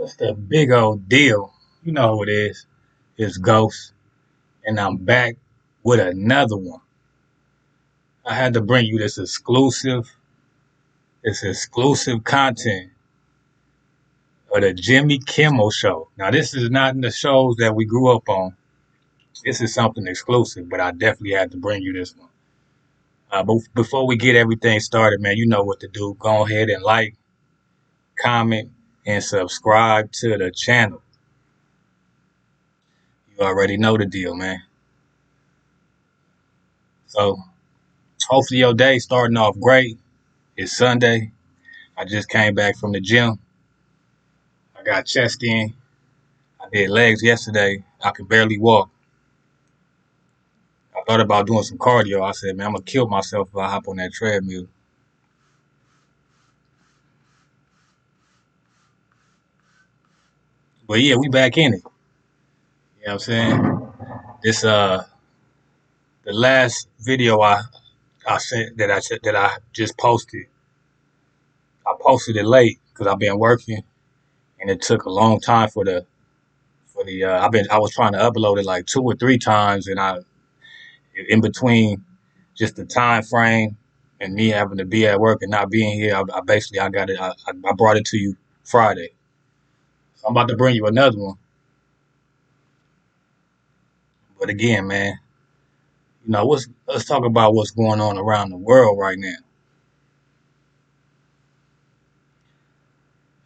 What's the big old deal? You know who it is. It's Ghost. And I'm back with another one. I had to bring you this exclusive content of the Jimmy Kimmel show. Now, this is not in the shows that we grew up on. This is something exclusive, but I definitely had to bring you this one. But before we get everything started, man, you know what to do. Go ahead and like, comment, and subscribe to the channel. You already know the deal, man. So, hopefully your day starting off great. It's Sunday. I just came back from the gym. I got chest in. I did legs yesterday. I could barely walk. I thought about doing some cardio. I said, man, I'm gonna kill myself if I hop on that treadmill. But yeah, we back in it. You know what I'm saying? This the last video I just posted. I posted it late because I've been working and it took a long time for the I was trying to upload it like 2 or 3 times, and I in between just the time frame and me having to be at work and not being here, I basically I got it. I brought it to you Friday. So I'm about to bring you another one. But again, man, let's talk about what's going on around the world right now.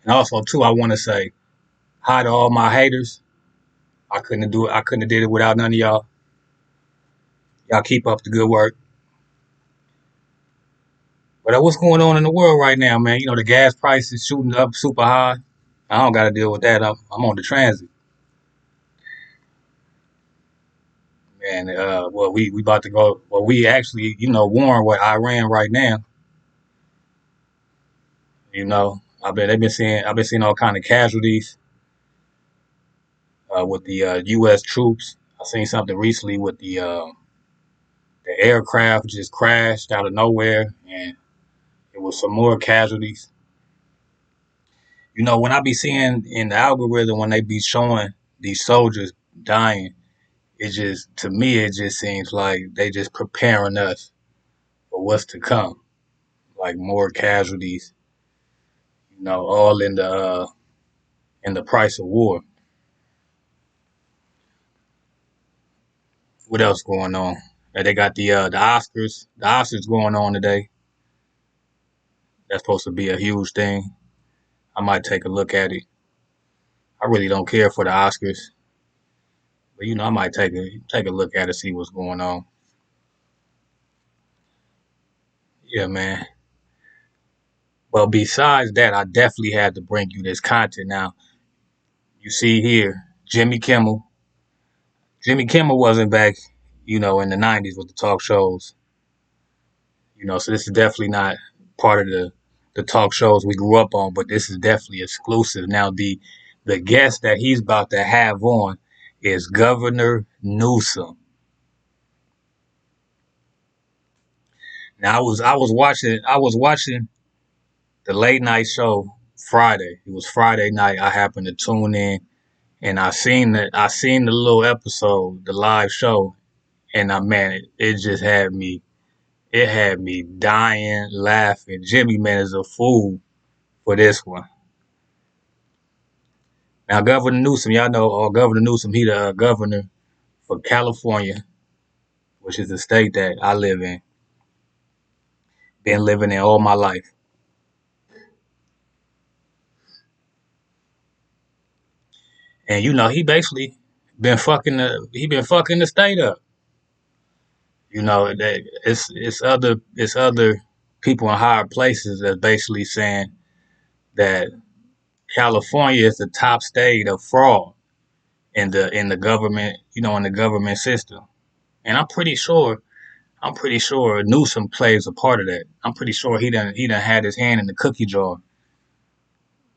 And also too, I want to say hi to all my haters. I couldn't do it. I couldn't have did it without none of y'all. Y'all keep up the good work. But what's going on in the world right now, man? You know, the gas prices shooting up super high. I don't got to deal with that. I'm on the transit. And well, we about to go. Well, we actually, warring with Iran right now. I've been seeing all kind of casualties with the U.S. troops. I seen something recently with the aircraft just crashed out of nowhere, and it was some more casualties. When I be seeing in the algorithm when they be showing these soldiers dying, it just to me it just seems like they just preparing us for what's to come, like more casualties. All in the price of war. What else going on? They got the Oscars. The Oscars going on today. That's supposed to be a huge thing. I might take a look at it. I really don't care for the Oscars, but I might take a look at it, see what's going on. Yeah, man. Well, besides that, I definitely had to bring you this content. Now, you see here, Jimmy Kimmel. Jimmy Kimmel wasn't back, in the '90s with the talk shows. So this is definitely not part of the talk shows we grew up on, but this is definitely exclusive. Now, the guest that he's about to have on is Governor Newsom. Now, I was watching the late night show Friday. It was Friday night. I happened to tune in, and I seen the little episode, the live show, and man, it just had me dying laughing. Jimmy, man, is a fool for this one. Now, Governor Newsom, y'all know, Governor Newsom, he the governor for California, which is the state that I live in. Been living in all my life. And he basically been fucking the state up. That it's other people in higher places that basically saying that California is the top state of fraud in the government, in the government system. And I'm pretty sure Newsom plays a part of that. I'm pretty sure he done had his hand in the cookie jar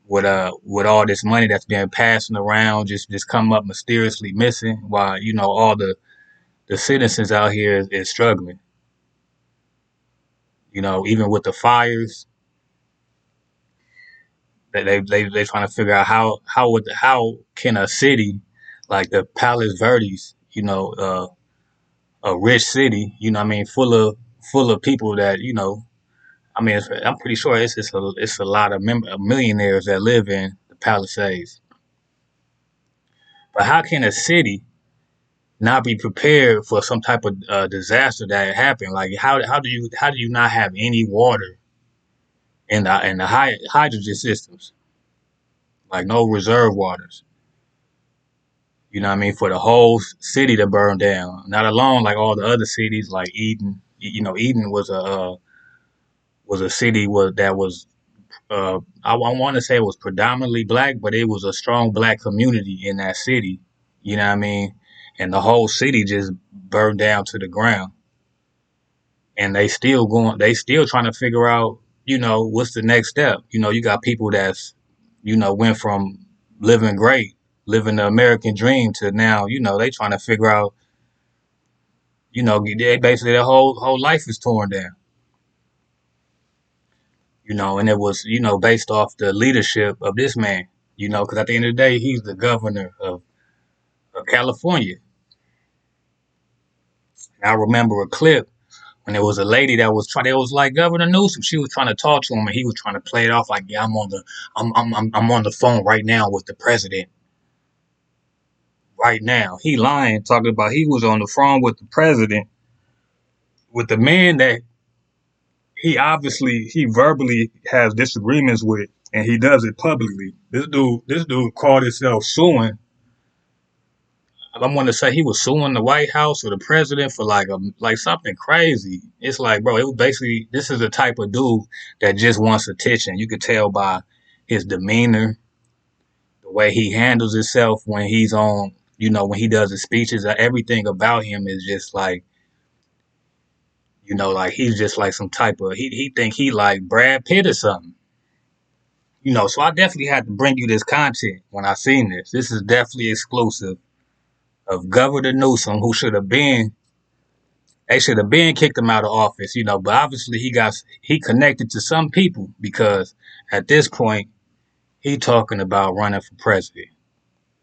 with all this money that's been passing around, just come up mysteriously missing, while all the citizens out here is struggling. Even with the fires, They trying to figure out how can a city like the Palos Verdes, a rich city, what I mean, full of people that I mean, I'm pretty sure it's a lot of millionaires that live in the Palisades. But how can a city not be prepared for some type of disaster that happened? Like how do you not have any water in the hydrogen systems, like no reserve waters? You know what I mean? For the whole city to burn down, not alone like all the other cities like Eden. Eden was a city that was I want to say it was predominantly black, but it was a strong black community in that city. You know what I mean? And the whole city just burned down to the ground. And they still trying to figure out, what's the next step. You got people that's, went from living great, living the American dream to now, they trying to figure out, they basically their whole life is torn down. And it was, based off the leadership of this man, because at the end of the day, he's the governor of California. And I remember a clip when there was a lady that was trying. It was like Governor Newsom. She was trying to talk to him, and he was trying to play it off like, "Yeah, I'm on the phone right now with the president. Right now, he lying, talking about he was on the phone with the president, with the man that he verbally has disagreements with, and he does it publicly. This dude called himself suing. I want to say he was suing the White House or the president for like something crazy. It's like, bro, it was basically this is the type of dude that just wants attention. You could tell by his demeanor, the way he handles himself when he's on, when he does his speeches. Everything about him is just like, like he's just like some type of he think he like Brad Pitt or something. So I definitely had to bring you this content when I seen this. This is definitely exclusive of Governor Newsom, who they should have been kicked him out of office, but obviously he connected to some people because at this point he talking about running for president.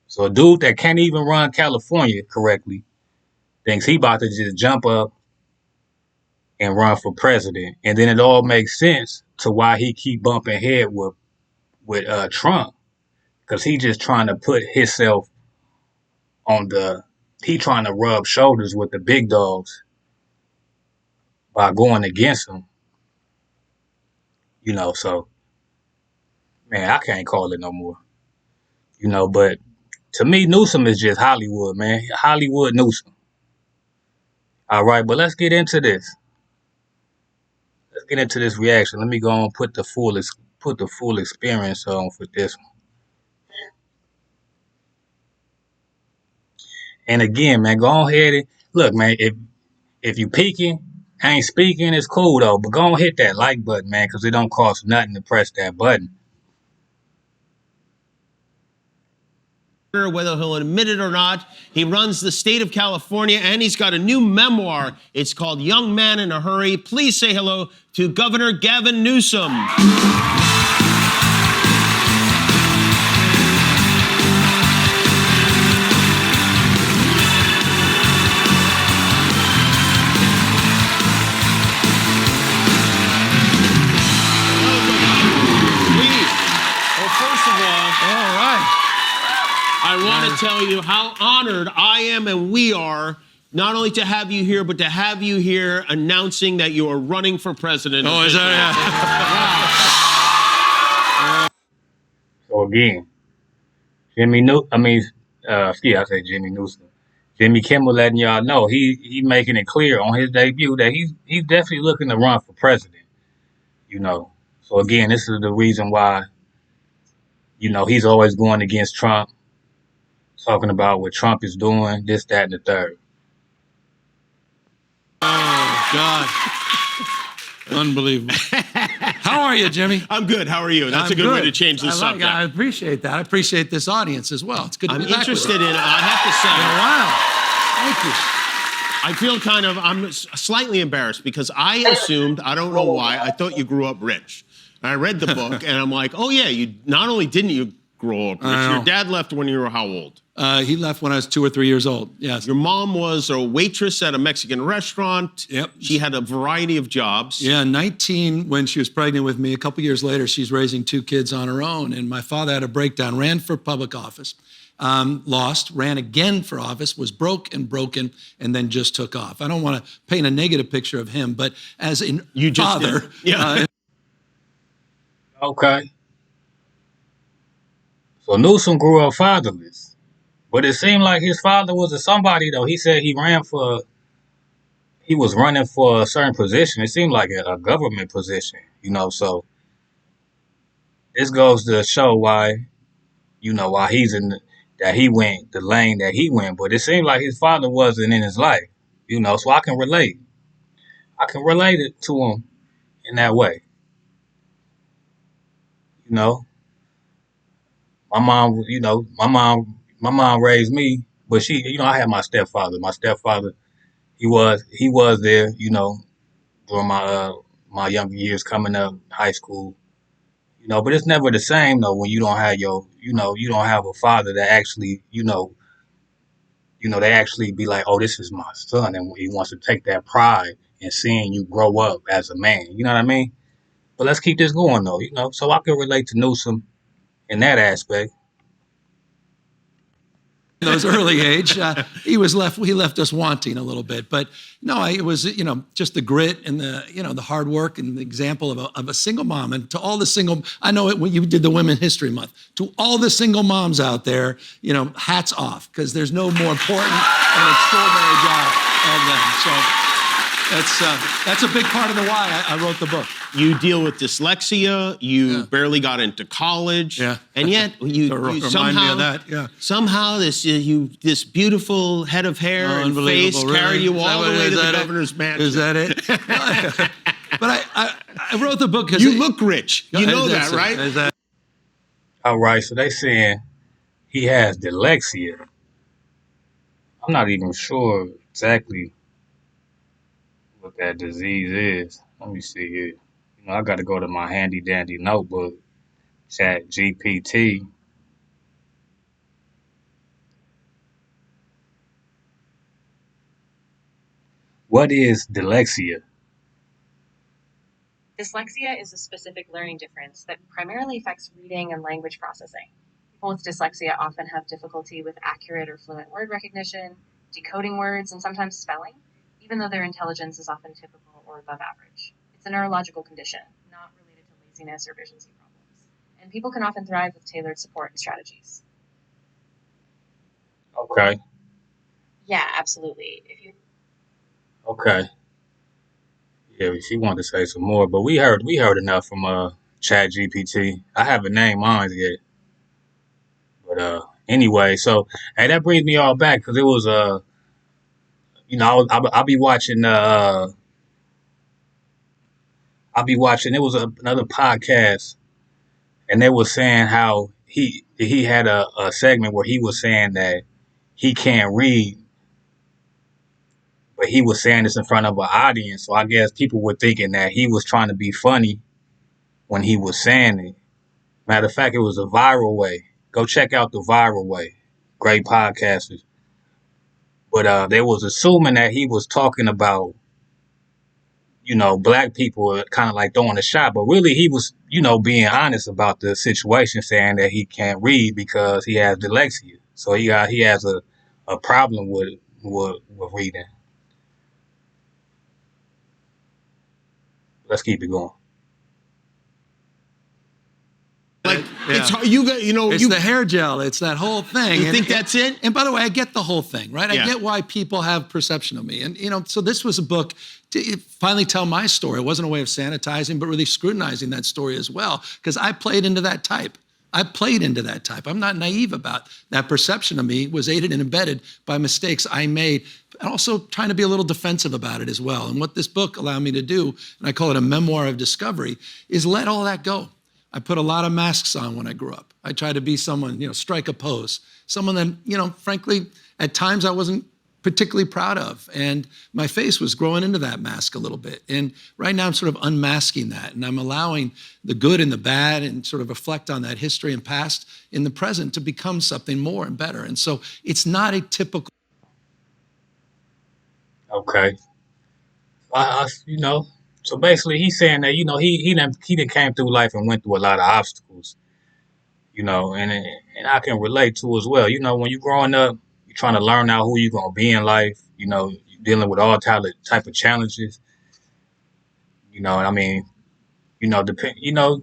So a dude that can't even run California correctly thinks he about to just jump up and run for president. And then it all makes sense to why he keep bumping head with Trump, because he just trying to put himself he trying to rub shoulders with the big dogs by going against them. So man, I can't call it no more. But to me, Newsom is just Hollywood, man. Hollywood Newsom. All right, but let's get into this. Let's get into this reaction. Let me go and put the full experience on for this one. And again, man, go ahead and look, man. If you peeking, ain't speaking, it's cool though. But go and hit that like button, man, because it don't cost nothing to press that button. Whether he'll admit it or not, he runs the state of California, and he's got a new memoir. It's called Young Man in a Hurry. Please say hello to Governor Gavin Newsom. I want to tell you how honored I am and we are not only to have you here, but to have you here announcing that you are running for president. Oh, is that? So again, Jimmy Newsom. Jimmy Kimmel letting y'all know he making it clear on his debut that he's definitely looking to run for president. So again, this is the reason why he's always going against Trump, talking about what Trump is doing, this, that, and the third. Oh, God. Unbelievable. How are you, Jimmy? I'm good. How are you? That's a good way to change the subject. I appreciate that. I appreciate this audience as well. It's good to be back. I'm interested in, I have to say. Wow. Thank you. I'm slightly embarrassed because I assumed, I don't know why, I thought you grew up rich. I read the book, and I'm like, oh yeah, you not only didn't you grow up rich, your dad left when you were how old? He left when I was 2 or 3 years old. Yes. Your mom was a waitress at a Mexican restaurant. Yep. She had a variety of jobs. Yeah, 19 when she was pregnant with me. A couple years later, she's raising 2 kids on her own. And my father had a breakdown, ran for public office, lost, ran again for office, was broke and broken, and then just took off. I don't want to paint a negative picture of him, but as a father. Yeah. Okay. So Newsom grew up fatherless. But it seemed like his father was a somebody, though. He said he was running for a certain position. It seemed like a government position, so this goes to show why, why that he went the lane that he went. But it seemed like his father wasn't in his life, so I can relate. I can relate it to him in that way. My mom, my mom raised me, but she, I had my stepfather. My stepfather, he was there, during my younger years coming up, high school, but it's never the same though when you don't have you don't have a father that actually, they actually be like, oh, this is my son, and he wants to take that pride in seeing you grow up as a man. You know what I mean? But let's keep this going though, so I can relate to Newsom in that aspect. Those early age, he left us wanting a little bit, but no, it was, just the grit and the hard work and the example of a single mom. And to all the single, I know it when you did the Women's History Month, to all the single moms out there, hats off, because there's no more important and extraordinary job of them. So that's a big part of the why I wrote the book. You deal with dyslexia. You barely got into college, and yet you remind me of that. Yeah. Somehow this beautiful head of hair and face carried you all the way to the governor's mansion. Is that it? But I wrote the book because you look rich. You know that, right? Is that? All right. So they saying he has dyslexia. I'm not even sure exactly what that disease is. Let me see here. I got to go to my handy dandy notebook, Chat GPT. What is dyslexia? Dyslexia is a specific learning difference that primarily affects reading and language processing. People with dyslexia often have difficulty with accurate or fluent word recognition, decoding words, and sometimes spelling, even though their intelligence is often typical or above average. It's a neurological condition, not related to laziness or vision problems. And people can often thrive with tailored support and strategies. Okay. Yeah, absolutely. Okay. Yeah, she wanted to say some more, but we heard enough from Chat GPT. I haven't named mine yet. But anyway, so hey, that brings me all back because it was I'll be watching it was another podcast, and they were saying how he had a segment where he was saying that he can't read, but he was saying this in front of an audience. So I guess people were thinking that he was trying to be funny when he was saying it. Matter of fact, it was a viral way. Go check out the viral way. Great podcasters. But they was assuming that he was talking about, black people kind of like throwing a shot. But really he was, being honest about the situation, saying that he can't read because he has dyslexia. So he has a problem with reading. Let's keep it going. Like it's hard, it's the hair gel. It's that whole thing. You think that's it? And by the way, I get the whole thing, right? Yeah. I get why people have perception of me. And, so this was a book to finally tell my story. It wasn't a way of sanitizing, but really scrutinizing that story as well, because I played into that type. I'm not naive about that. Perception of me was aided and embedded by mistakes I made, and also trying to be a little defensive about it as well. And what this book allowed me to do, and I call it a memoir of discovery, is let all that go. I put a lot of masks on when I grew up. I tried to be someone, strike a pose. Someone that, frankly, at times I wasn't particularly proud of. And my face was growing into that mask a little bit. And right now I'm sort of unmasking that, and I'm allowing the good and the bad and sort of reflect on that history and past in the present to become something more and better. And so it's not a typical. Okay. So basically he's saying that, he done came through life and went through a lot of obstacles, and I can relate to as well. When you're growing up, you're trying to learn out who you're gonna be in life. You're dealing with all type of challenges. And I mean,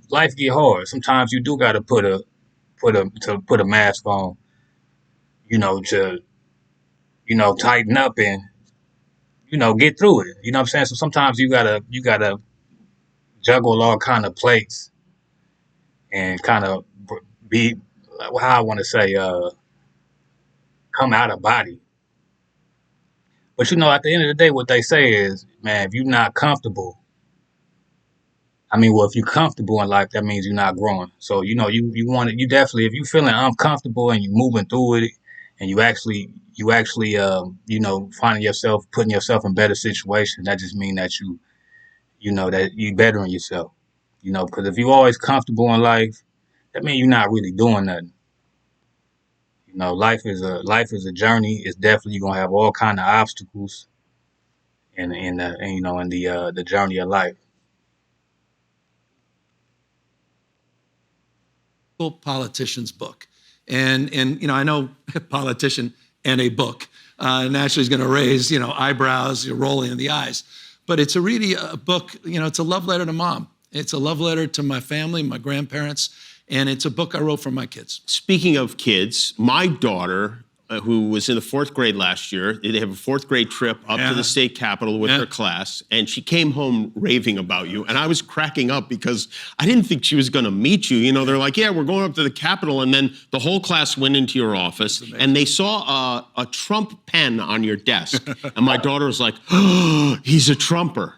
life get hard. Sometimes you do got to put a mask on, to tighten up and get through it. You know what I'm saying? So sometimes you gotta juggle all kind of plates and kind of be, how I want to say, come out of body. But at the end of the day, what they say is, man, if you're not comfortable, if you're comfortable in life, that means you're not growing. So you want it. You definitely, if you're feeling uncomfortable and you're moving through it, and you actually finding yourself, putting yourself in better situations, that just means that that you bettering yourself. Because if you're always comfortable in life, that means you're not really doing nothing. Life is a journey. It's definitely, you're gonna have all kind of obstacles in the journey of life. Politician's book. And I know a politician and a book naturally is going to raise, eyebrows, rolling in the eyes. But it's really a book, it's a love letter to mom. It's a love letter to my family, my grandparents, and it's a book I wrote for my kids. Speaking of kids, my daughter, who was in the 4th grade last year, they have a 4th grade trip up to the state capitol with her class, and she came home raving about you. And I was cracking up because I didn't think she was going to meet you. They're like, yeah, we're going up to the Capitol. And then the whole class went into your office, and they saw a Trump pen on your desk. And my daughter was like, oh, he's a Trumper.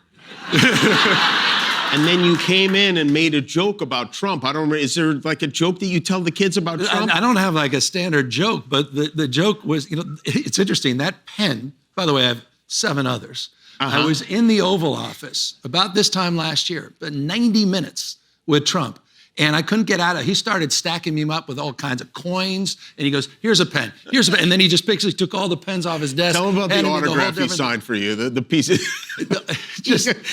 And then you came in and made a joke about Trump. I don't know, is there like a joke that you tell the kids about Trump? I don't have like a standard joke, but the joke was, it's interesting. That pen, by the way, I have 7 others. I was in the Oval Office about this time last year, but 90 minutes with Trump. And I couldn't get out of it. He started stacking me up with all kinds of coins. And he goes, here's a pen, here's a pen. And then he just basically took all the pens off his desk. Tell him about the autograph he signed for you, the piece of,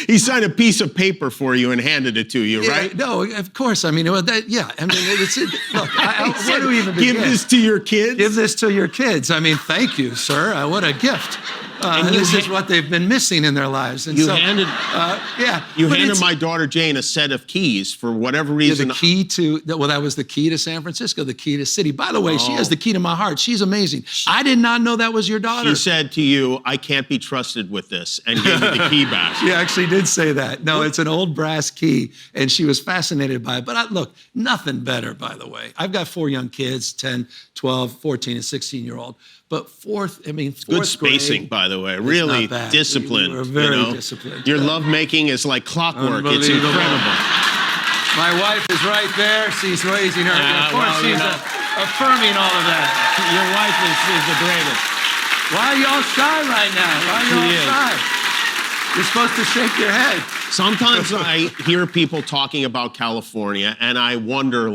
he signed a piece of paper for you and handed it to you, right? No, of course. Look, what do we even begin? Give this to your kids? Give this to your kids. Thank you, sir. What a gift. This is what they've been missing in their lives. And handed my daughter Jane a set of keys for whatever reason. The key to, that was the key to San Francisco, the key to city. By the way, she has the key to my heart. She's amazing. I did not know that was your daughter. She said to you, I can't be trusted with this, and gave you the key back. She actually did say that. No, it's an old brass key, and she was fascinated by it. But look, nothing better, by the way. I've got 4 young kids, 10, 12, 14, and 16-year-old. But fourth good spacing, by the way. Really disciplined. We're very disciplined. Your lovemaking is like clockwork. It's incredible. My wife is right there. She's raising her. Of course, she's affirming all of that. Your wife is the greatest. Why are y'all shy right now? Why are y'all shy? You're supposed to shake your head. Sometimes I hear people talking about California, and I wonder,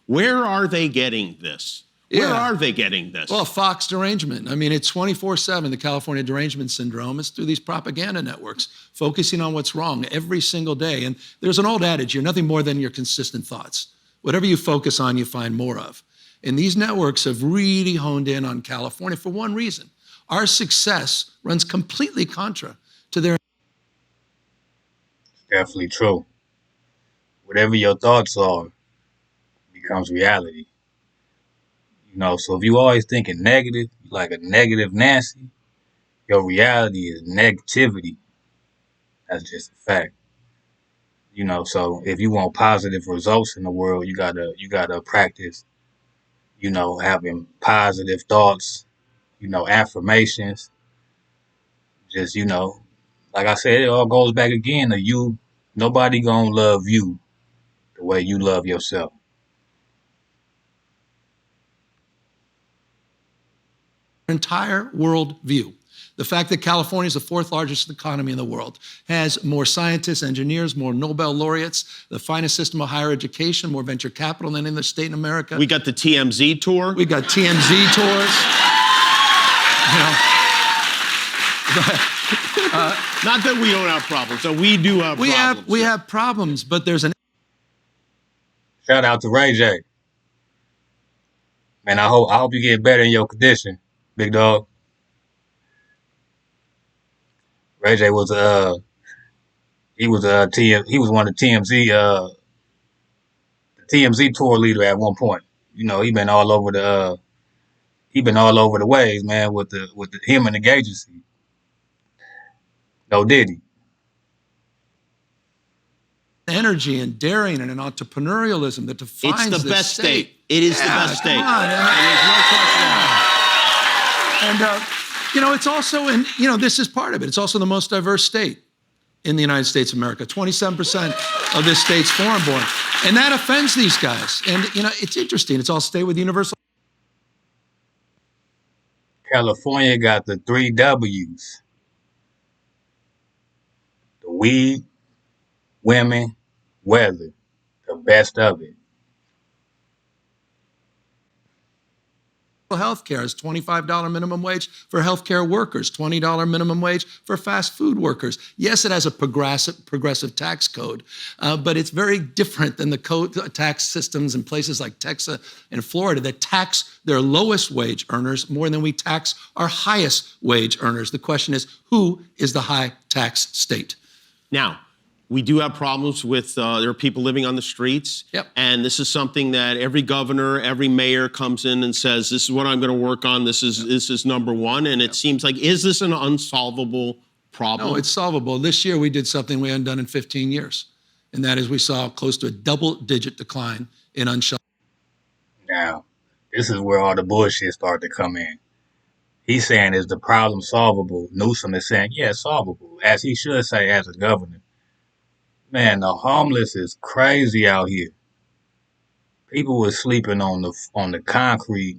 where are they getting this? Where are they getting this? Well, Fox derangement. It's 24/7, the California derangement syndrome. It's through these propaganda networks, focusing on what's wrong every single day. And there's an old adage, you're nothing more than your consistent thoughts. Whatever you focus on, you find more of. And these networks have really honed in on California for one reason. Our success runs completely contra to their... Definitely true. Whatever your thoughts are becomes reality. So if you always thinking negative, like a negative Nancy, your reality is negativity. That's just a fact. So if you want positive results in the world, you gotta practice, having positive thoughts, affirmations. Just, like I said, it all goes back again to you. Nobody gonna love you the way you love yourself. entire world view. The fact that California is the fourth largest economy in the world, has more scientists, engineers, more Nobel laureates, the finest system of higher education, more venture capital than any other state in America. We got the TMZ tour. We got TMZ tours. Not that we don't have problems. So we do have problems. We have problems, but there's an... Shout out to Ray J. Man, I hope you get better in your condition, big dog. Ray J was he was one of the TMZ tour leader at one point. You know, he been all over the waves, man, with him and the agency. No, did he? Energy and daring and an entrepreneurialism that defines It's the best state. It is the best state. Come on, there's no question about it. And it's also, this is part of it. It's also the most diverse state in the United States of America. 27% of this state's foreign-born, and that offends these guys. And it's interesting. It's all state with universal. California got the 3 W's: the weed, women, weather, the best of it. Health care is $25 minimum wage for healthcare workers, $20 minimum wage for fast food workers. Yes, it has a progressive tax code, but it's very different than the tax systems in places like Texas and Florida that tax their lowest wage earners more than we tax our highest wage earners. The question is, who is the high tax state? Now, we do have problems with, there are people living on the streets. Yep. And this is something that every governor, every mayor comes in and says, this is what I'm going to work on. This is number one. And it seems like, is this an unsolvable problem? No, it's solvable. This year we did something we hadn't done in 15 years. And that is we saw close to a double-digit decline in unsheltered. Now, this is where all the bullshit started to come in. He's saying, is the problem solvable? Newsom is saying, yeah, it's solvable, as he should say as a governor. Man, the homeless is crazy out here. People were sleeping on the concrete.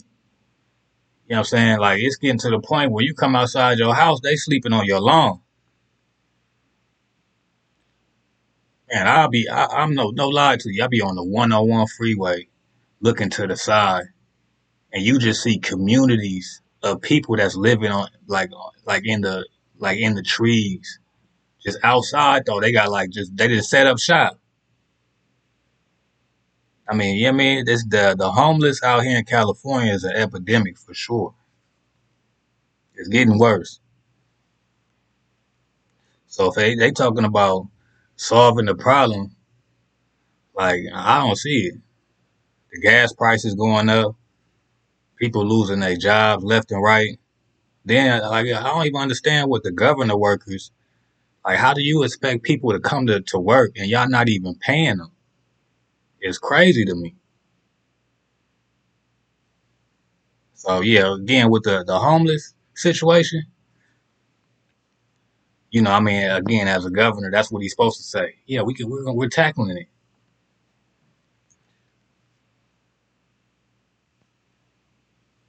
You know what I'm saying? Like, it's getting to the point where you come outside your house, they sleeping on your lawn. Man, I'm no lie to you. I'll be on the 101 freeway looking to the side, and you just see communities of people that's living on like in the trees. Just outside though, they got they just set up shop. I mean, this the homeless out here in California is an epidemic for sure. It's getting worse. So if they talking about solving the problem, like, I don't see it. The gas prices going up, people losing their jobs left and right. Then I don't even understand what the governor workers. Like, how do you expect people to come to work and y'all not even paying them? It's crazy to me. So, yeah, again, with the homeless situation, again, as a governor, that's what he's supposed to say. Yeah, we're tackling it.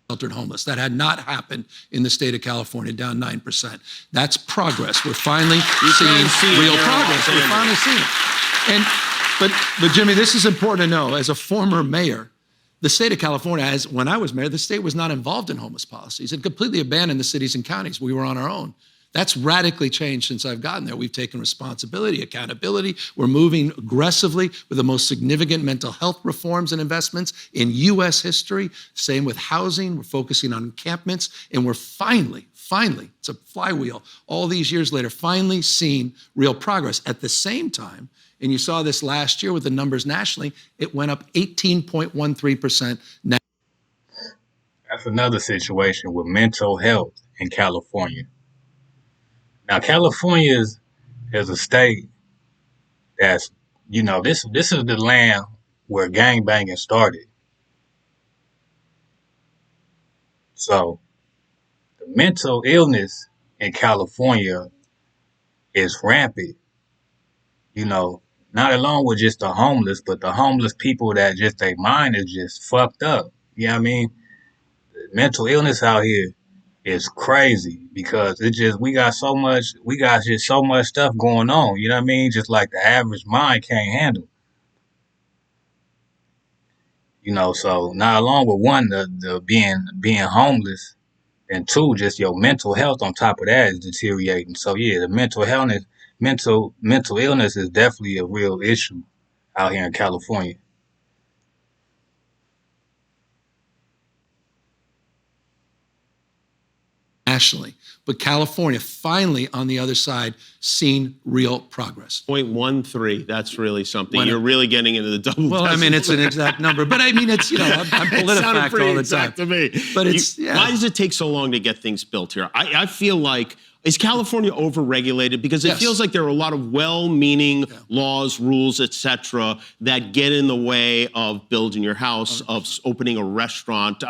Sheltered homeless. That had not happened in the state of California, down 9%. That's progress. We're finally seeing real progress. We're finally seeing it. But Jimmy, this is important to know. As a former mayor, the state of California, when I was mayor, the state was not involved in homeless policies. It completely abandoned the cities and counties. We were on our own. That's radically changed since I've gotten there. We've taken responsibility, accountability. We're moving aggressively with the most significant mental health reforms and investments in U.S. history. Same with housing. We're focusing on encampments. And we're finally, it's a flywheel, all these years later, finally seeing real progress. At the same time, and you saw this last year with the numbers nationally, it went up 18.13%. That's another situation with mental health in California. Now, California is a state that's, this is the land where gangbanging started. So, the mental illness in California is rampant. Not alone with just the homeless, but the homeless people that just their mind is just fucked up. You know what I mean? The mental illness out here is crazy because we got just so much stuff going on. You know what I mean? Just like the average mind can't handle. So not along with one, the being homeless, and two, just your mental health on top of that is deteriorating. So yeah, the mental illness is definitely a real issue out here in California. Nationally. But California finally on the other side seen real progress. 0.13. That's really something. When You're really getting into the double. Well, I mean, it's an exact number, but I mean, it's, I'm It sounded PolitiFact pretty all the exact time. to me. But it's, Why does it take so long to get things built here? I feel like, is California overregulated? Because it Yes. feels like there are a lot of well-meaning laws, rules, etc., that get in the way of building your house, of opening a restaurant.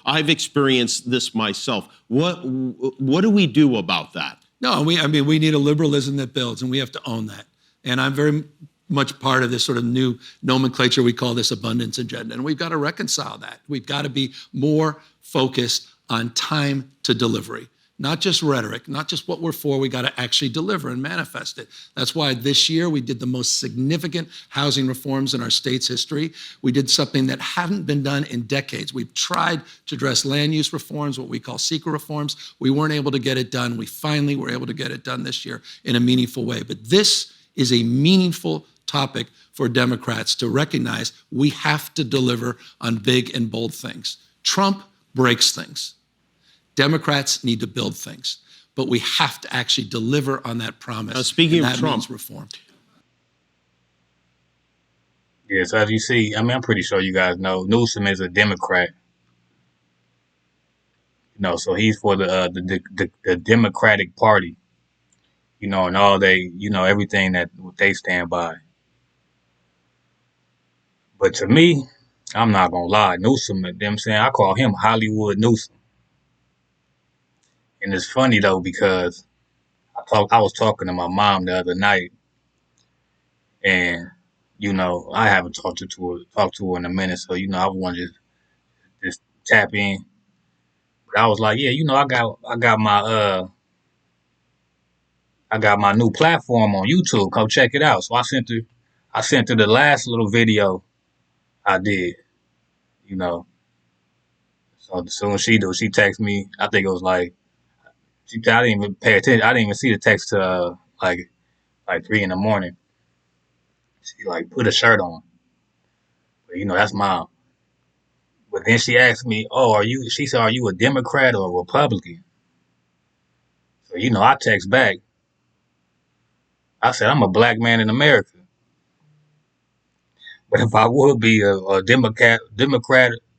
I've experienced this myself. What do we do about that? No, we need a liberalism that builds, and we have to own that. And I'm very much part of this sort of new nomenclature. We call this abundance agenda, and we've got to reconcile that. We've got to be more focused on time to delivery. Not just rhetoric, not just what we're for, we got to actually deliver and manifest it. That's why this year we did the most significant housing reforms in our state's history. We did something that hadn't been done in decades. We've tried to address land use reforms, what we call secret reforms. We weren't able to get it done. We finally were able to get it done this year in a meaningful way. But this is a meaningful topic for Democrats to recognize we have to deliver on big and bold things. Trump breaks things. Democrats need to build things, but we have to actually deliver on that promise. Now, speaking of that Trump, means reform. Yes, as you see, I'm pretty sure you guys know Newsom is a Democrat. So he's for the Democratic Party. And all everything that they stand by. But to me, I'm not gonna lie, Newsom, them saying I call him Hollywood Newsom. And it's funny though because I was talking to my mom the other night, and I haven't talked to her in a minute, so I want to just tap in. But I was like, yeah, I got my new platform on YouTube. Come check it out. So I sent her the last little video I did. So as soon as she texted me. I think it was like I didn't even pay attention. I didn't even see the text to like 3 in the morning. She like put a shirt on. But that's mom. But then she asked me, "Oh, she said, are you a Democrat or a Republican?" So I text back. I said, "I'm a black man in America. But if I would be a Democrat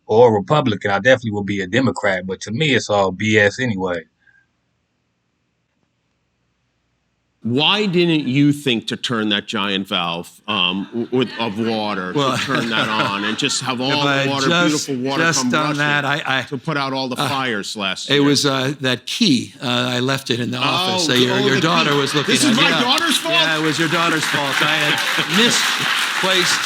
or a Republican, I definitely would be a Democrat. But to me, it's all BS anyway." Why didn't you think to turn that giant valve of water to turn that on and just have all the water, beautiful water come rushing that, to put out all the fires last year? It was that key. I left it in the office. So your daughter was looking at it. This is my daughter's fault? Yeah, it was your daughter's fault. I had misplaced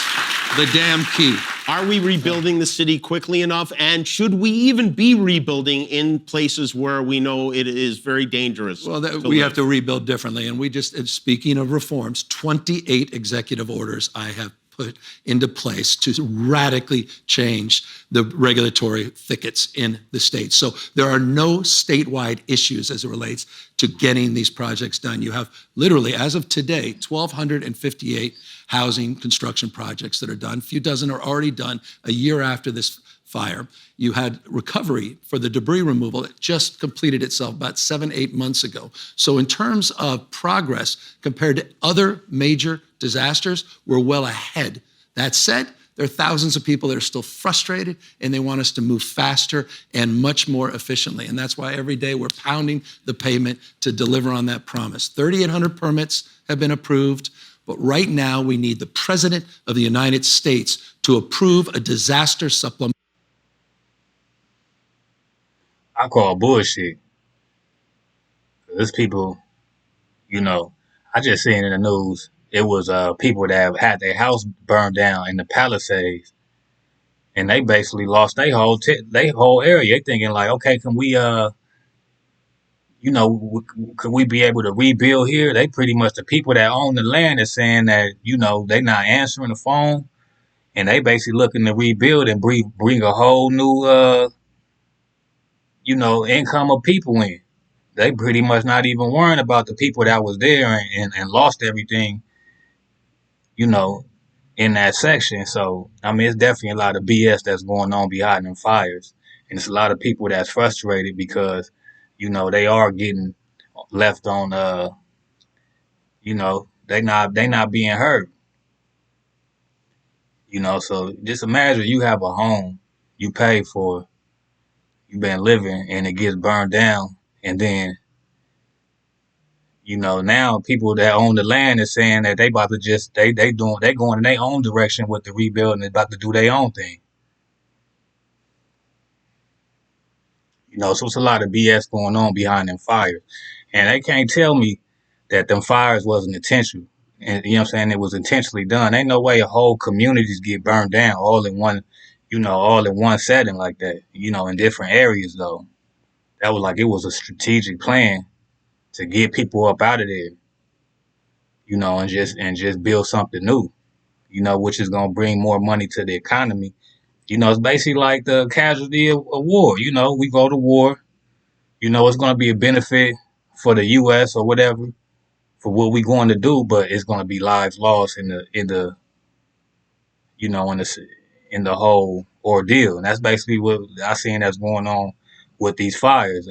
the damn key. Are we rebuilding the city quickly enough? And should we even be rebuilding in places where we know it is very dangerous? Well, we have to rebuild differently. And speaking of reforms, 28 executive orders I have put into place to radically change the regulatory thickets in the state. So there are no statewide issues as it relates to getting these projects done. You have literally, as of today, 1,258 housing construction projects that are done. A few dozen are already done a year after this fire. You had recovery for the debris removal that just completed itself about 7-8 months ago. So in terms of progress compared to other major disasters, we're well ahead. That said, there are thousands of people that are still frustrated and they want us to move faster and much more efficiently. And that's why every day we're pounding the pavement to deliver on that promise. 3,800 permits have been approved. But right now, we need the President of the United States to approve a disaster supplement. I call bullshit. There's people, I just seen in the news, it was people that have had their house burned down in the Palisades, and they basically lost their whole area. They thinking like, okay, can we could we be able to rebuild here? They pretty much, the people that own the land is saying that, they not answering the phone, and they basically looking to rebuild and bring a whole new, income of people in. They pretty much not even worrying about the people that was there and lost everything, you know, in that section. So, I mean, it's definitely a lot of BS that's going on behind them fires. And it's a lot of people that's frustrated because, they are getting left on, they not being heard. So just imagine you have a home, you pay for, you've been living, and it gets burned down, and then now people that own the land is saying that they about to just they going in their own direction with the rebuild, and they about to do their own thing. So it's a lot of BS going on behind them fires, and they can't tell me that them fires wasn't intentional. And you know what I'm saying, it was intentionally done. Ain't no way a whole communities get burned down all in one setting like that. In different areas though. That was like it was a strategic plan to get people up out of there. And just build something new. Which is gonna bring more money to the economy. It's basically like the casualty of war. We go to war. It's gonna be a benefit for the U.S. or whatever for what we're going to do, but it's gonna be lives lost in the whole ordeal. And that's basically what I seen that's going on with these fires.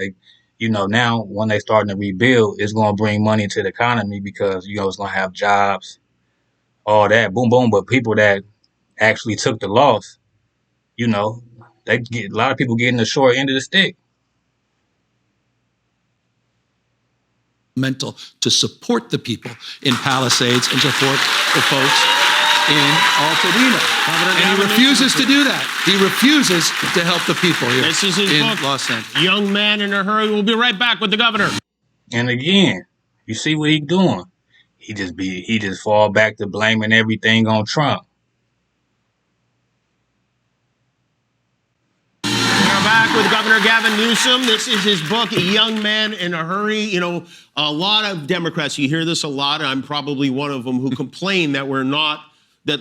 Now when they starting to rebuild, it's gonna bring money to the economy because it's gonna have jobs, all that, boom, boom. But people that actually took the loss, you know, they get a lot of people getting the short end of the stick. Mental to support the people in Palisades and support the folks in Altadena. And he refuses to do that. He refuses to help the people here this is his in book, Los Angeles. Young Man in a Hurry. We'll be right back with the governor. And again, you see what he doing. He just fall back to blaming everything on Trump. We're back with Governor Gavin Newsom. This is his book, A Young Man in a Hurry. A lot of Democrats, you hear this a lot, and I'm probably one of them, who complain that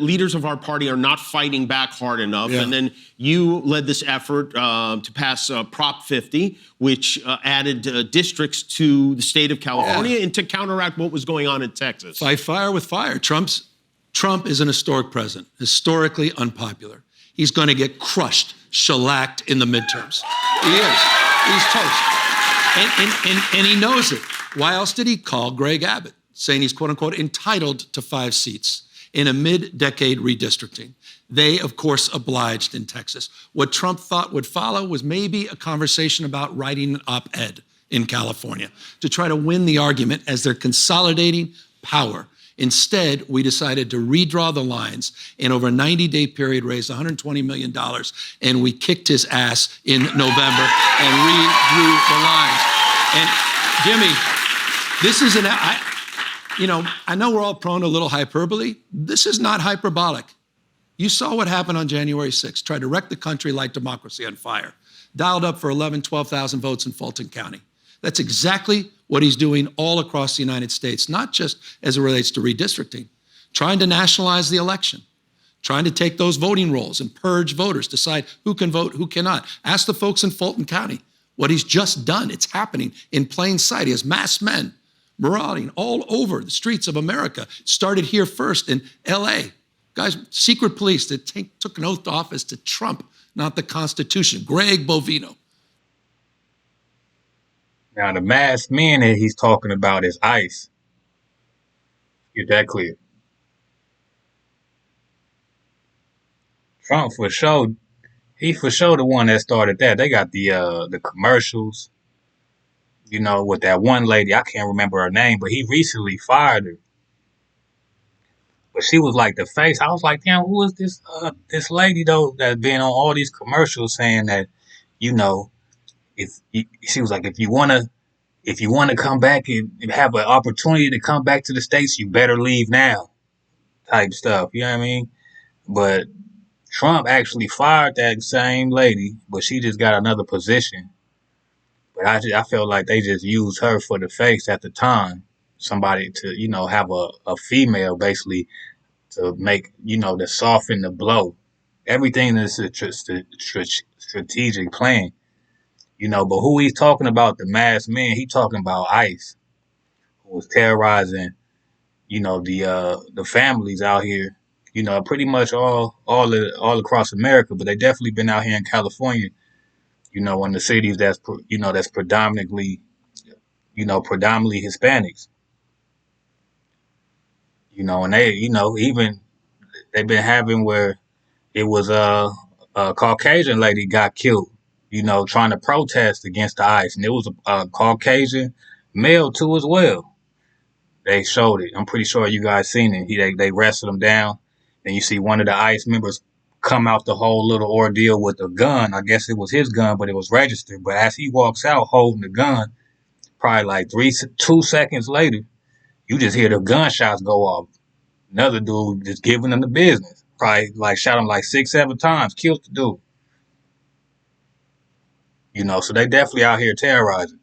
leaders of our party are not fighting back hard enough. Yeah. And then you led this effort to pass Prop 50, which added districts to the state of California and to counteract what was going on in Texas. Fight fire with fire. Trump is an historic president, historically unpopular. He's going to get crushed, shellacked in the midterms. He is. He's toast. And he knows it. Why else did he call Greg Abbott, saying he's, quote unquote, entitled to 5 seats in a mid-decade redistricting? They, of course, obliged in Texas. What Trump thought would follow was maybe a conversation about writing an op-ed in California to try to win the argument as they're consolidating power. Instead, we decided to redraw the lines and over a 90-day period raised $120 million, and we kicked his ass in November and redrew the lines. And Jimmy, this is I know we're all prone to a little hyperbole. This is not hyperbolic. You saw what happened on January 6th, tried to wreck the country like democracy on fire, dialed up for 11, 12,000 votes in Fulton County. That's exactly what he's doing all across the United States, not just as it relates to redistricting, trying to nationalize the election, trying to take those voting rolls and purge voters, decide who can vote, who cannot. Ask the folks in Fulton County what he's just done. It's happening in plain sight. He has masked men marauding all over the streets of America. It started here first in LA. Guys, secret police that took an oath to office to Trump, not the Constitution. Greg Bovino. Now, the masked men that he's talking about is ICE. Get that clear. Trump for sure, he for sure the one that started that. They got the commercials, with that one lady. I can't remember her name, but he recently fired her. But she was like the face. I was like, damn, who is this lady though that's been on all these commercials saying that, she was like, if you wanna come back and have an opportunity to come back to the States, you better leave now, type stuff. You know what I mean? But Trump actually fired that same lady, but she just got another position. But I felt like they just used her for the face at the time. Somebody to, have a female basically to make, to soften the blow. Everything is a strategic plan, but who he's talking about, the masked man, he talking about ICE, who was terrorizing, the families out here, pretty much all across America, but they definitely been out here in California, in the cities that's predominantly, predominantly Hispanics, and they, even they've been having where it was a Caucasian lady got killed, trying to protest against the ICE, and it was a Caucasian male too as well. They showed it. I'm pretty sure you guys seen it. They wrestled him down, and you see one of the ICE members come out the whole little ordeal with a gun. I guess it was his gun, but it was registered. But as he walks out holding the gun, probably like 2 seconds later, you just hear the gunshots go off. Another dude just giving them the business. Probably like shot him like 6, 7 times, killed the dude. So they definitely out here terrorizing.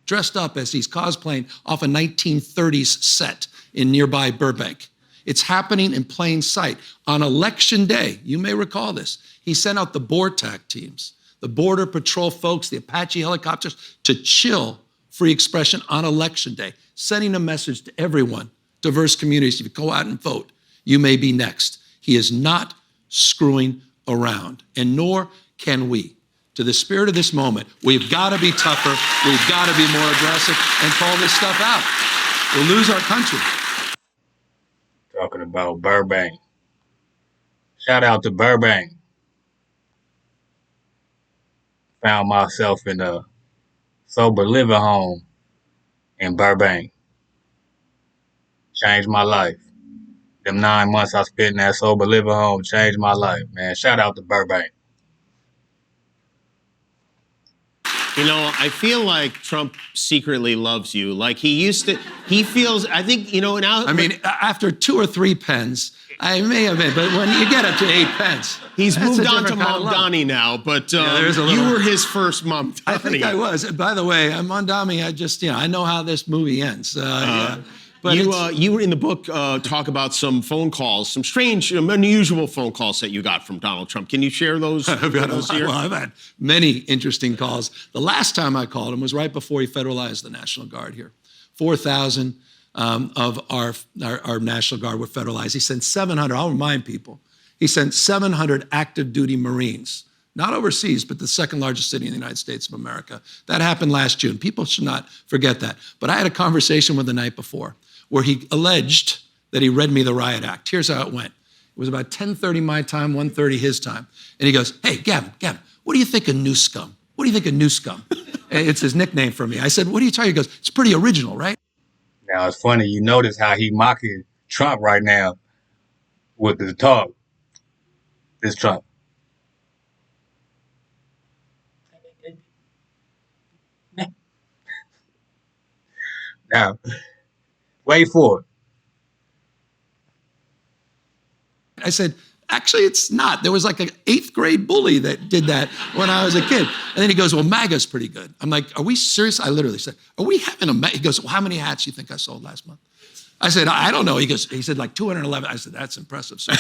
Dressed up as he's cosplaying off a 1930s set in nearby Burbank. It's happening in plain sight. On election day, you may recall this, he sent out the BORTAC teams, the Border Patrol folks, the Apache helicopters, to chill free expression on election day, sending a message to everyone, diverse communities, if you go out and vote, you may be next. He is not screwing around, and nor can we. To the spirit of this moment, we've got to be tougher, we've got to be more aggressive, and call this stuff out. We'll lose our country. Talking about Burbank. Shout out to Burbank. Found myself in a sober living home in Burbank. Changed my life. Them 9 months I spent in that sober living home changed my life, man. Shout out to Burbank. I feel like Trump secretly loves you. Like he used to, he feels, I think, now. I mean, after 2 or 3 pens, I may have been, but when you get up to 8 pens. He's moved on to Mamdani now, but you were his first Mamdani. I think I was. By the way, Mamdani, I just, I know how this movie ends. Yeah. But you were in the book talk about some phone calls, some strange, unusual phone calls that you got from Donald Trump. Can you share those? Well, I've had many interesting calls. The last time I called him was right before he federalized the National Guard here. 4,000 of our National Guard were federalized. He sent 700, I'll remind people, he sent 700 active duty Marines, not overseas, but the second largest city in the United States of America. That happened last June. People should not forget that. But I had a conversation with him the night before where he alleged that he read me the riot act. Here's how it went. It was about 10:30 my time, 1:30 his time. And he goes, hey, Gavin, what do you think of Newsom? What do you think of Newsom? It's his nickname for me. I said, what are you talking about? He goes, it's pretty original, right? Now, it's funny. You notice how he mocking Trump right now with the talk. This Trump. Now, wait for it. I said, actually, it's not. There was like an 8th grade bully that did that when I was a kid. And then he goes, well, MAGA's pretty good. I'm like, are we serious? I literally said, are we having a MAGA? He goes, well, how many hats do you think I sold last month? I said, I don't know. He said like 211. I said, that's impressive, sir.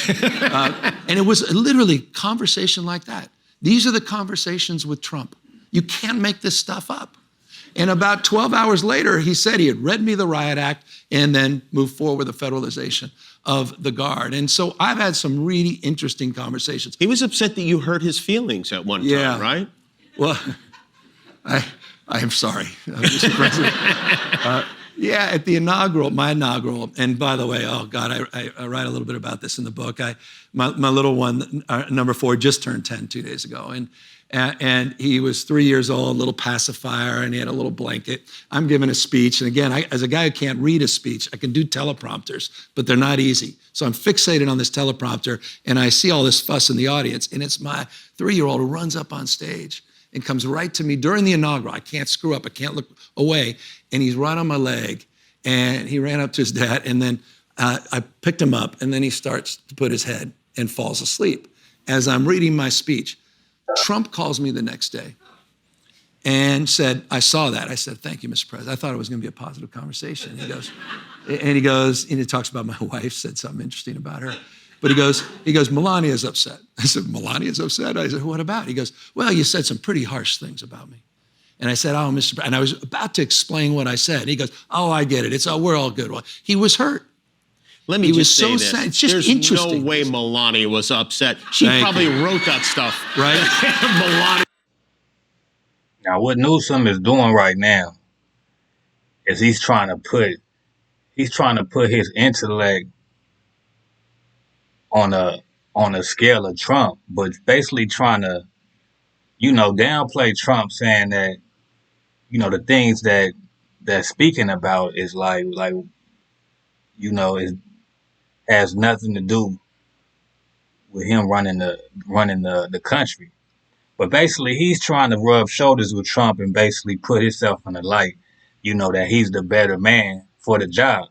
And it was literally conversation like that. These are the conversations with Trump. You can't make this stuff up. And about 12 hours later, he said he had read me the riot act and then moved forward with the federalization of the Guard. And so I've had some really interesting conversations. He was upset that you hurt his feelings at one time, right? Well, I am sorry, Mr. President. Yeah, at the my inaugural, and by the way, oh God, I write a little bit about this in the book. My little one, number 4, just turned 10 2 days ago. And he was 3 years old, a little pacifier, and he had a little blanket. I'm giving a speech, and again, as a guy who can't read a speech, I can do teleprompters, but they're not easy. So I'm fixated on this teleprompter, and I see all this fuss in the audience, and it's my 3-year-old who runs up on stage and comes right to me during the inaugural. I can't screw up, I can't look away, and he's right on my leg, and he ran up to his dad, and then I picked him up, and then he starts to put his head and falls asleep as I'm reading my speech. Trump calls me the next day and said, I saw that. I said, thank you, Mr. President. I thought it was going to be a positive conversation. And he goes, and he talks about my wife, said something interesting about her. But he goes, Melania's upset. I said, Melania's upset? I said, what about? He goes, well, you said some pretty harsh things about me. And I said, oh, Mr. President. And I was about to explain what I said. And he goes, oh, I get it. We're all good. Well, he was hurt. Let me just say this. Sad. It's just There's interesting. No way Melania was upset. She probably wrote that stuff. Right? Melania. Now, what Newsom is doing right now is he's trying to put his intellect on a scale of Trump, but basically trying to, downplay Trump, saying that, the things that they're speaking about is it has nothing to do with him running the country. But basically, he's trying to rub shoulders with Trump and basically put himself in the light, that he's the better man for the job.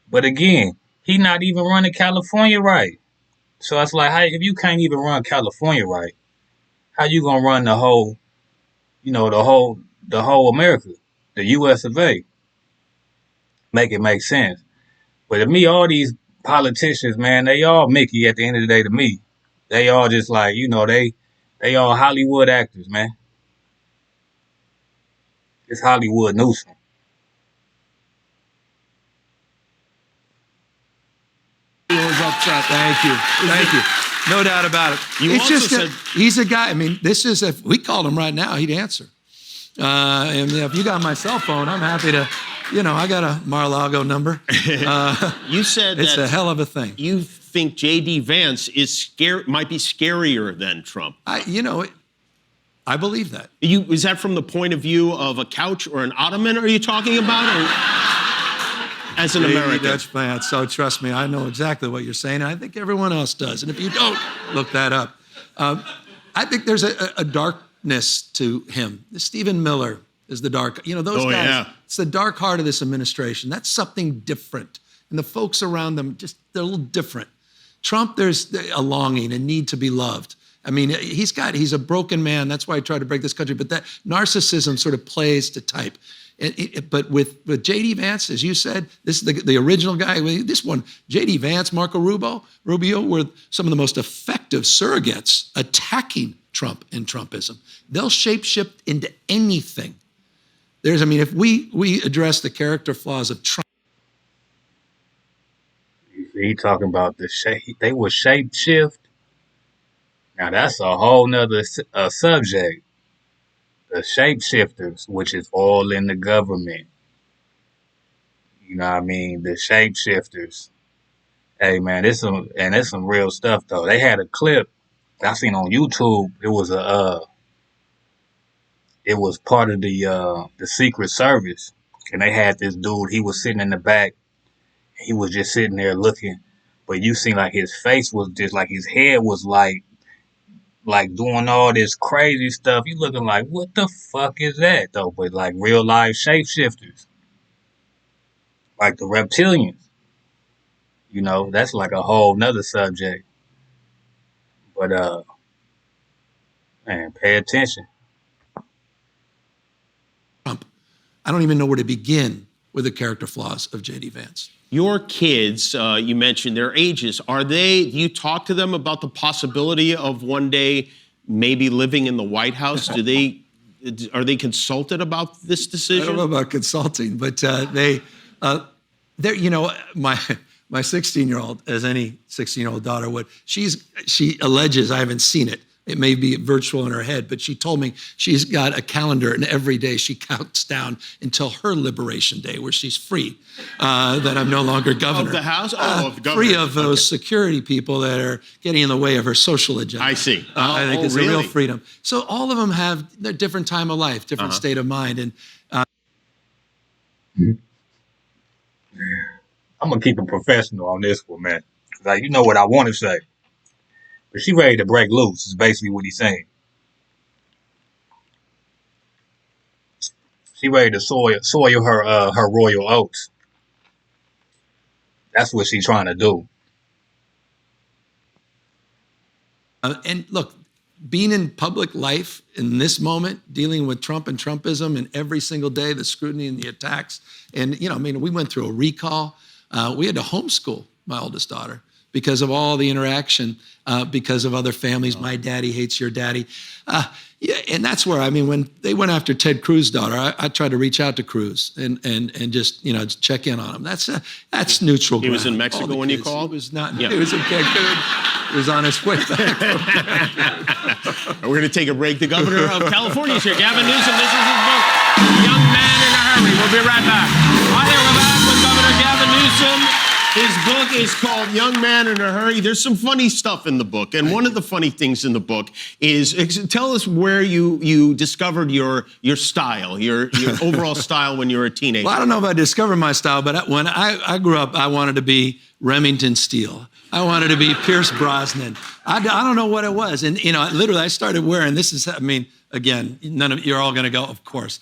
But again, he's not even running California right. So it's like, if you can't even run California right, how you gonna run the whole America, the U.S. of A? Make it make sense. But to me, all these politicians, man, they all Mickey at the end of the day to me. They all just like, they all Hollywood actors, man. It's Hollywood Newsom. He was upset. Thank you. No doubt about it. It's just he's a guy. I mean, if we called him right now, he'd answer. And if you got my cell phone, I'm happy to, I got a Mar-a-Lago number. You said it's a hell of a thing. You think J.D. Vance might be scarier than Trump. I believe that. Is that from the point of view of a couch or an ottoman? Are you talking about, or as an American? Dutch fan. So trust me, I know exactly what you're saying. And I think everyone else does. And if you don't, look that up. I think there's a darkness to him. Stephen Miller is the dark. Those guys. Yeah. It's the dark heart of this administration. That's something different. And the folks around them, they're a little different. Trump, there's a longing, a need to be loved. I mean, he's a broken man. That's why I tried to break this country. But that narcissism sort of plays to type. But with J.D. Vance, as you said, this is the original guy. This one, J.D. Vance, Marco Rubio were some of the most effective surrogates attacking Trump and Trumpism. They'll shapeshift into anything. If we address the character flaws of Trump. He talking about they will shapeshift. Now that's a whole nother subject. The shapeshifters, which is all in the government. You know what I mean? The shapeshifters. Hey man, it's some real stuff though. They had a clip I seen on YouTube. It was part of the Secret Service, and they had this dude. He was sitting in the back. He was just sitting there looking, but you seen like his face was just like his head was like doing all this crazy stuff. You looking like, what the fuck is that though? But like real life shapeshifters, like the reptilians. That's like a whole nother subject. But man, pay attention. Trump. I don't even know where to begin with the character flaws of J.D. Vance. Your kids, you mentioned their ages. Do you talk to them about the possibility of one day maybe living in the White House? Are they consulted about this decision? I don't know about consulting, but they're, my 16-year-old, as any 16-year-old daughter would, she alleges, I haven't seen it. It may be virtual in her head, but she told me she's got a calendar, and every day she counts down until her liberation day, where she's free, that I'm no longer governor. Of the House? Of the governor. Free of those security people that are getting in the way of her social agenda. I see. I think it's really a real freedom. So all of them have their different time of life, different state of mind. And I'm going to keep it professional on this one, man. Like, you know what I want to say. But she ready to break loose is basically what he's saying. She ready to soil her royal oats. That's what she's trying to do. And look, being in public life in this moment, dealing with Trump and Trumpism, and every single day, the scrutiny and the attacks. And, we went through a recall. We had to homeschool my oldest daughter because of all the interaction, because of other families. My daddy hates your daddy. And that's where, when they went after Ted Cruz's daughter, I tried to reach out to Cruz and just, check in on him. That's neutral ground. He was in Mexico when you called? He was not. Yeah. He was in Cancun. He was on his way back. We're going to take a break. The governor of California is here, Gavin Newsom. This is his book, Young Man in a Hurry. We'll be right back. Hi there, we're back with Governor Gavin Newsom. His book is called Young Man in a Hurry. There's some funny stuff in the book. And one of the funny things in the book is, tell us where you discovered your style, your overall style when you were a teenager. Well, I don't know if I discovered my style, but when I grew up, I wanted to be Remington Steele. I wanted to be Pierce Brosnan. I don't know what it was. And, literally I started wearing, this is, again, you're all going to go, of course.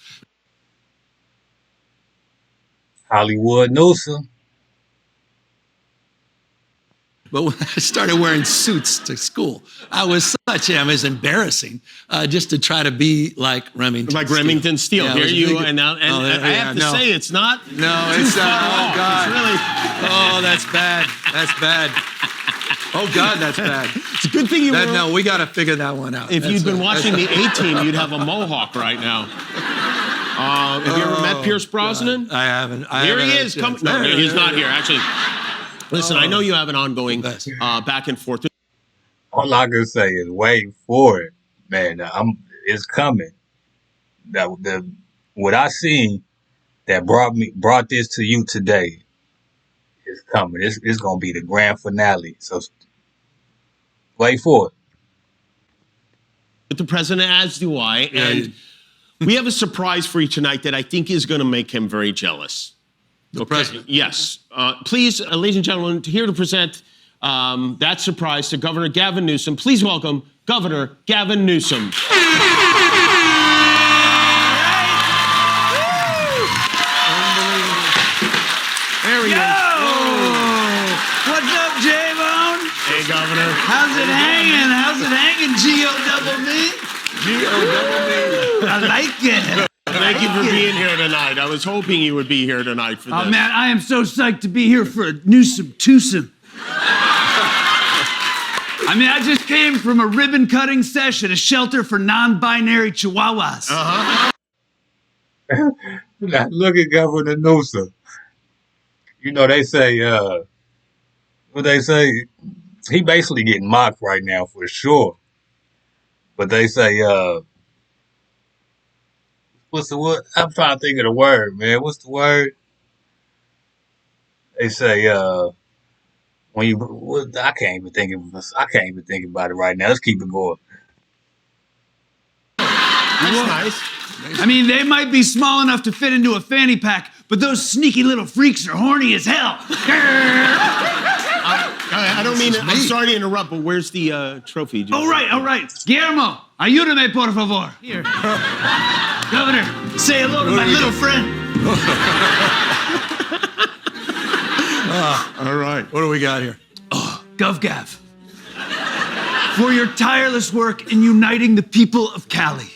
Hollywood Newsom. But when I started wearing suits to school, it was embarrassing just to try to be like Remington Steele. Like Remington Steele. Yeah, here you, and I have to say, it's not. No, it's oh God. It's really. Oh, that's bad. That's bad. Oh God, that's bad. It's a good thing No, we got to figure that one out. If you'd been watching the A-Team, you'd have a mohawk right now. Have you ever met Pierce Brosnan? God. I haven't. Here he is. No, he's not here. Actually, listen, I know you have an ongoing back and forth. All I can say is wait for it, man. It's coming. What I seen that brought this to you today is coming. It's gonna be the grand finale. So wait for it. With the president, as do I, and we have a surprise for you tonight that I think is going to make him very jealous. The president? Yes. Please, ladies and gentlemen, here to present that surprise to Governor Gavin Newsom. Please welcome Governor Gavin Newsom. There he is. What's up, J-Bone? Hey, Governor. How's it hanging? How's it hanging, G-O-double-me? G-O-double-me. I like it. Thank you for being here tonight. I was hoping you would be here tonight for this. Oh, man, I am so psyched to be here for a Newsom-twosome. I just came from a ribbon-cutting sesh at a shelter for non-binary chihuahuas. Now, look at Governor Newsom. They say, what they say, he basically getting mocked right now for sure. But they say, what's the word? I'm trying to think of the word, man. What's the word? They say, I can't even think about it right now. Let's keep it going. That's nice. They might be small enough to fit into a fanny pack, but those sneaky little freaks are horny as hell. I don't mean, I'm sorry to interrupt, but where's the trophy? All right. Guillermo, ayúdame, por favor. Here. Governor, say hello to my little friend. All right. What do we got here? GovGav, for your tireless work in uniting the people of Cali,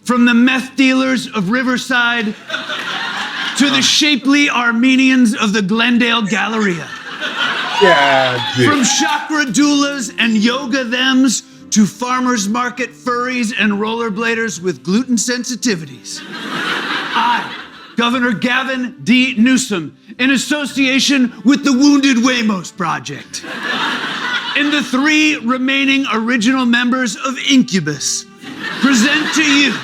from the meth dealers of Riverside to the shapely Armenians of the Glendale Galleria. From chakra doulas and yoga thems to farmers market furries and rollerbladers with gluten sensitivities. I, Governor Gavin D. Newsom, in association with the Wounded Wamos Project, and the 3 remaining original members of Incubus, present to you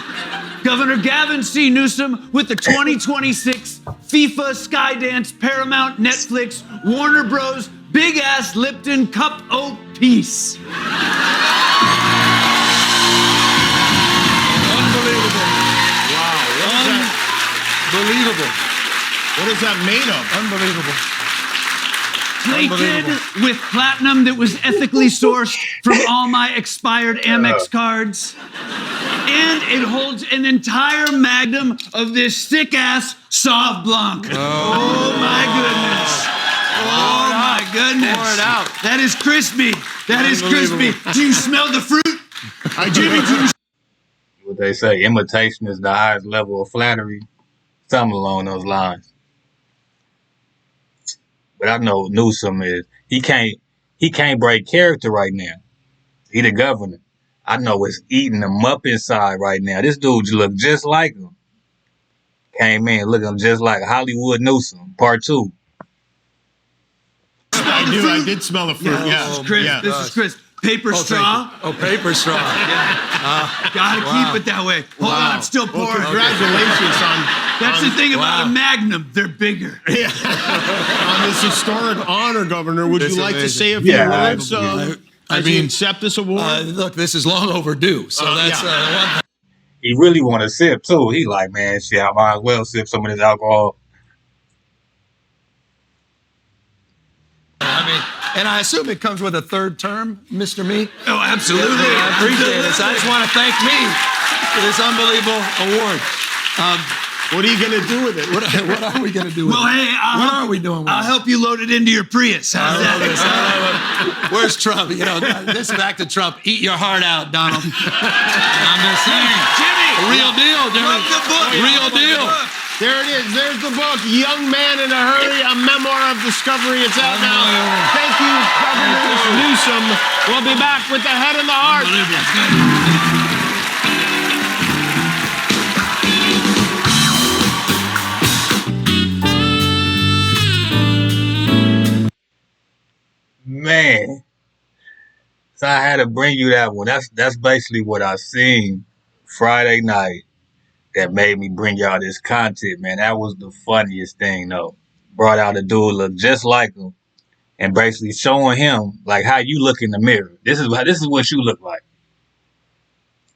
Governor Gavin C. Newsom with the 2026 FIFA, Skydance, Paramount, Netflix, Warner Bros. Big Ass Lipton Cup O' Peace. Unbelievable. Wow. Unbelievable. What is that made of? Unbelievable. Plated with platinum that was ethically sourced from all my expired Amex cards. And it holds an entire magnum of this thick-ass Sauv Blanc. Oh my goodness. Oh my goodness. Pour it out. That is crispy. That is crispy. Do you smell the fruit? Jimmy. What they say, imitation is the highest level of flattery. Something along those lines. But I know Newsom is he can't break character right now. He the governor. I know it's eating him up inside right now. This dude look just like him. Came in looking just like Hollywood Newsom, part 2. I did smell the fruit. Yeah. This is Chris. This is Chris. Paper straw. Paper straw. Gotta keep it that way. Hold on, I'm still pouring. Well, congratulations on. That's the thing about a Magnum. They're bigger. On this historic honor, Governor, would you like to say a few words? As you accept this award? Look, this is long overdue. So that's one. He really want to sip too. He like, man, shit, I might as well sip some of this alcohol. I mean, and I assume it comes with a third term, Mr. Me. Oh, absolutely. I appreciate it. So I just want to thank me for this unbelievable award. What are you going to do with it? What are we going to do with it? Well, hey, what are we doing with I'll it? help you load it into your Prius. How's that? Where's Trump? You know, this is back to Trump. Eat your heart out, Donald. I'm just saying. Jimmy! Real deal, Jimmy. Love the book. Real deal. There it is. There's the book, Young Man in a Hurry, a memoir of discovery. It's out now. Thank you, Governor Newsom. We'll be back with the head and the heart. Man. So I had to bring you that one. That's basically what I seen Friday night that made me bring y'all this content, man. That was the funniest thing, though. Brought out a dude look just like him and basically showing him like how you look in the mirror. This is what you look like.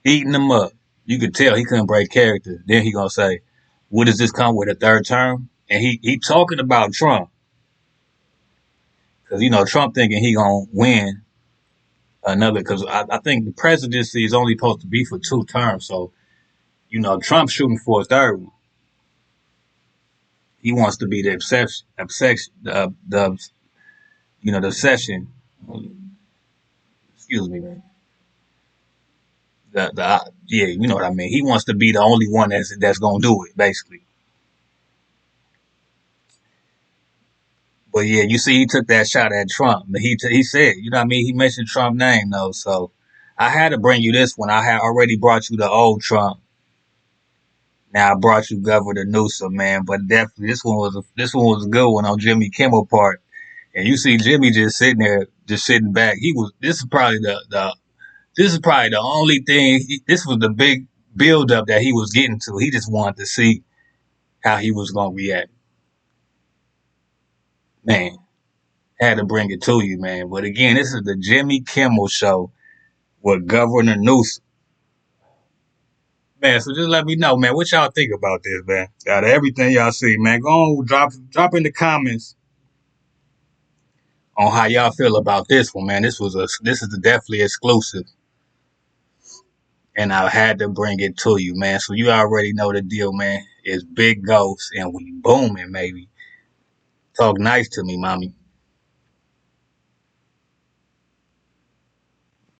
Eating him up. You could tell he couldn't break character. Then he gonna say, "What does this come with, a third term?" And he talking about Trump. Because, you know, Trump thinking he gonna win another, because I think the presidency is only supposed to be for 2 terms. So, you know, Trump's shooting for a third one. He wants to be the the session. Excuse me, man. Yeah, you know what I mean. He wants to be the only one that's gonna do it, basically. But yeah, you see, he took that shot at Trump. He said, you know what I mean? He mentioned Trump's name, though. So I had to bring you this one. I had already brought you the old Trump. Now I brought you Governor Newsom, man. But definitely, this one was a good one on Jimmy Kimmel part. And you see Jimmy just sitting there, just sitting back. This is probably the only thing. This was the big build up that he was getting to. He just wanted to see how he was gonna react. Man, had to bring it to you, man. But again, this is the Jimmy Kimmel Show with Governor Newsom. Man, so just let me know, man, what y'all think about this, man. Out of everything y'all see, man, go on, drop in the comments on how y'all feel about this one, man. This is definitely exclusive. And I had to bring it to you, man. So you already know the deal, man. It's Big Ghost and we booming, maybe. Talk nice to me, mommy.